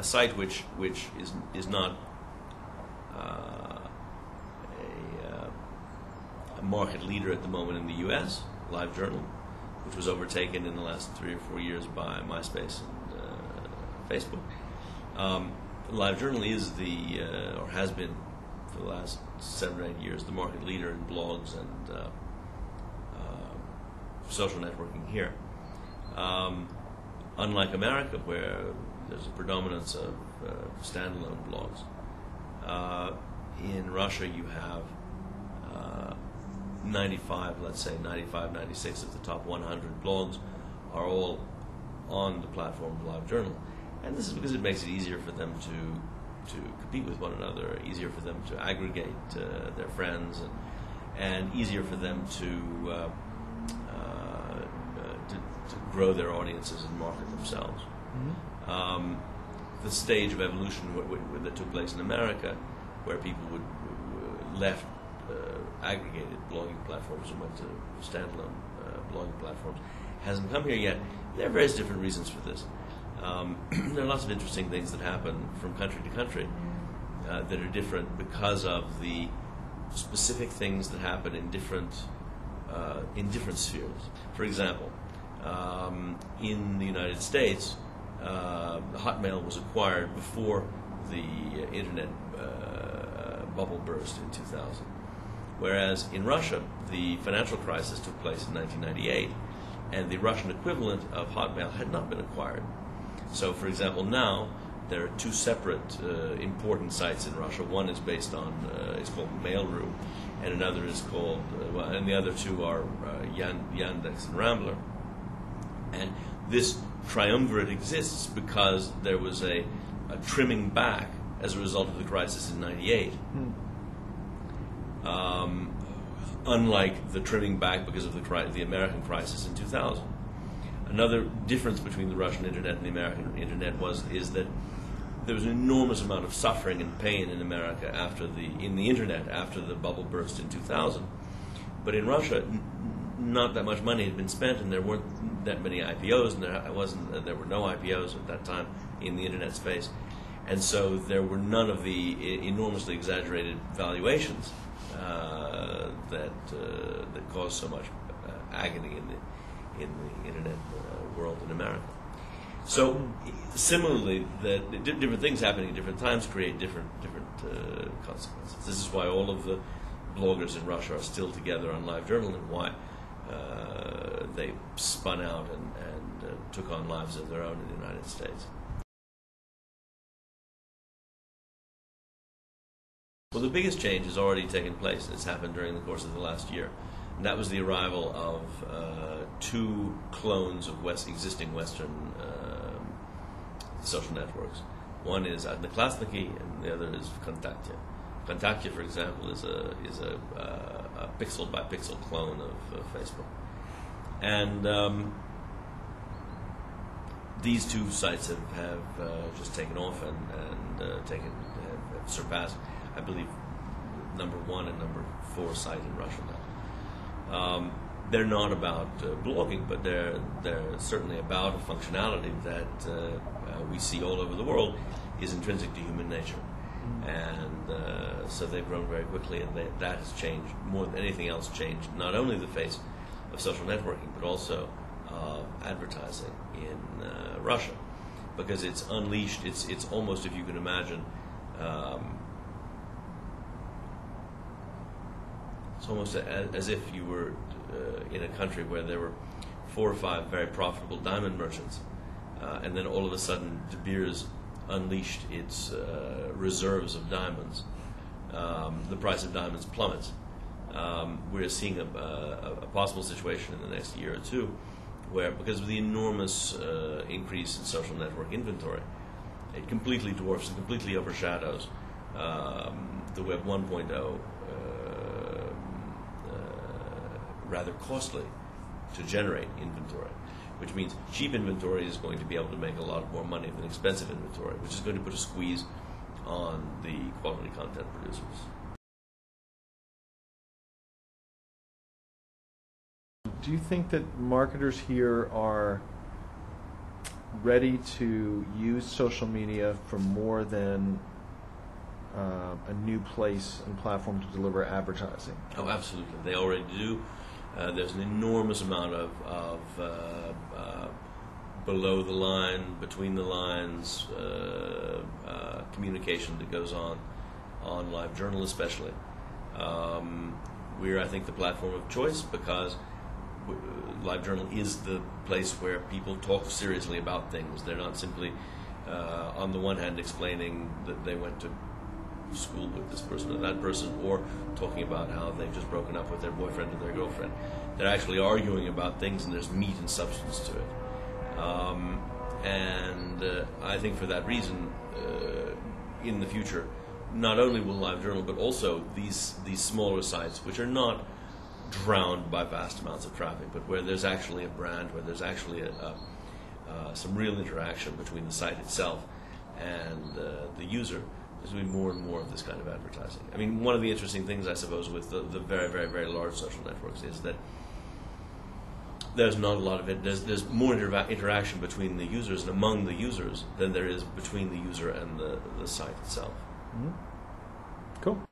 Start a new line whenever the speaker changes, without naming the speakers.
a site which is not a market leader at the moment in the U.S., LiveJournal, which was overtaken in the last 3 or 4 years by MySpace and Facebook. LiveJournal is or has been for the last 7 or 8 years, the market leader in blogs and social networking here. Unlike America, where there's a predominance of standalone blogs, in Russia you have 95, 96 of the top 100 blogs are all on the platform of LiveJournal. And this is because it makes it easier for them to compete with one another, easier for them to aggregate their friends, and easier for them to grow their audiences and market themselves. Mm-hmm. The stage of evolution that took place in America, where people left aggregated blogging platforms and went to standalone blogging platforms, hasn't come here yet. There are various different reasons for this. There are lots of interesting things that happen from country to country that are different because of the specific things that happen in different spheres. For example, in the United States, Hotmail was acquired before the internet bubble burst in 2000. Whereas in Russia, the financial crisis took place in 1998, and the Russian equivalent of Hotmail had not been acquired. So, for example, now there are 2 separate important sites in Russia. One is based on, it's called Mail.ru, and another is called, and the other 2 are Yandex and Rambler. And this triumvirate exists because there was a trimming back as a result of the crisis in '98. Unlike the trimming back because of the American crisis in 2000. Another difference between the Russian internet and the American internet is that there was an enormous amount of suffering and pain in America in the internet after the bubble burst in 2000. But in Russia, not that much money had been spent, and there weren't that many IPOs, and there were no IPOs at that time in the internet space, and so there were none of the enormously exaggerated valuations that caused so much agony in the internet world in America. So similarly, that different things happening at different times create different consequences. This is why all of the bloggers in Russia are still together on LiveJournal, and why they spun out and took on lives of their own in the United States. Well, the biggest change has already taken place. It's happened during the course of the last year. And that was the arrival of 2 clones of existing Western social networks. One is Odnoklassniki, and the other is Kontakte. Kontakte, for example, is a pixel-by-pixel clone of Facebook. And these 2 sites have just taken off and have surpassed, I believe, number 1 and number 4 site in Russia now. They're not about blogging, but they're certainly about a functionality that we see all over the world is intrinsic to human nature. And so they've grown very quickly, and that has changed, more than anything else, changed not only the face of social networking, but also advertising in Russia, because it's unleashed, it's almost, if you can imagine, it's almost as if you were in a country where there were 4 or 5 very profitable diamond merchants, and then all of a sudden De Beers unleashed its reserves of diamonds. The price of diamonds plummets. We're seeing a possible situation in the next year or 2 where, because of the enormous increase in social network inventory, it completely dwarfs and completely overshadows the Web 1.0 rather costly to generate inventory, which means cheap inventory is going to be able to make a lot more money than expensive inventory, which is going to put a squeeze on the quality content producers.
Do you think that marketers here are ready to use social media for more than a new place and platform to deliver advertising?
Oh, absolutely. They already do. There's an enormous amount of below the line, between the lines communication that goes on LiveJournal especially. We're, I think, the platform of choice because LiveJournal is the place where people talk seriously about things. They're not simply, on the one hand, explaining that they went to school with this person or that person, or talking about how they've just broken up with their boyfriend or their girlfriend. They're actually arguing about things, and there's meat and substance to it. I think for that reason, in the future, not only will LiveJournal, but also these smaller sites, which are not drowned by vast amounts of traffic, but where there's actually a brand, where there's actually some real interaction between the site itself and the user. There's going to be more and more of this kind of advertising. I mean, one of the interesting things, I suppose, with the very, very, very large social networks is that there's not a lot of it. There's more interaction between the users and among the users than there is between the user and the site itself.
Mm-hmm. Cool.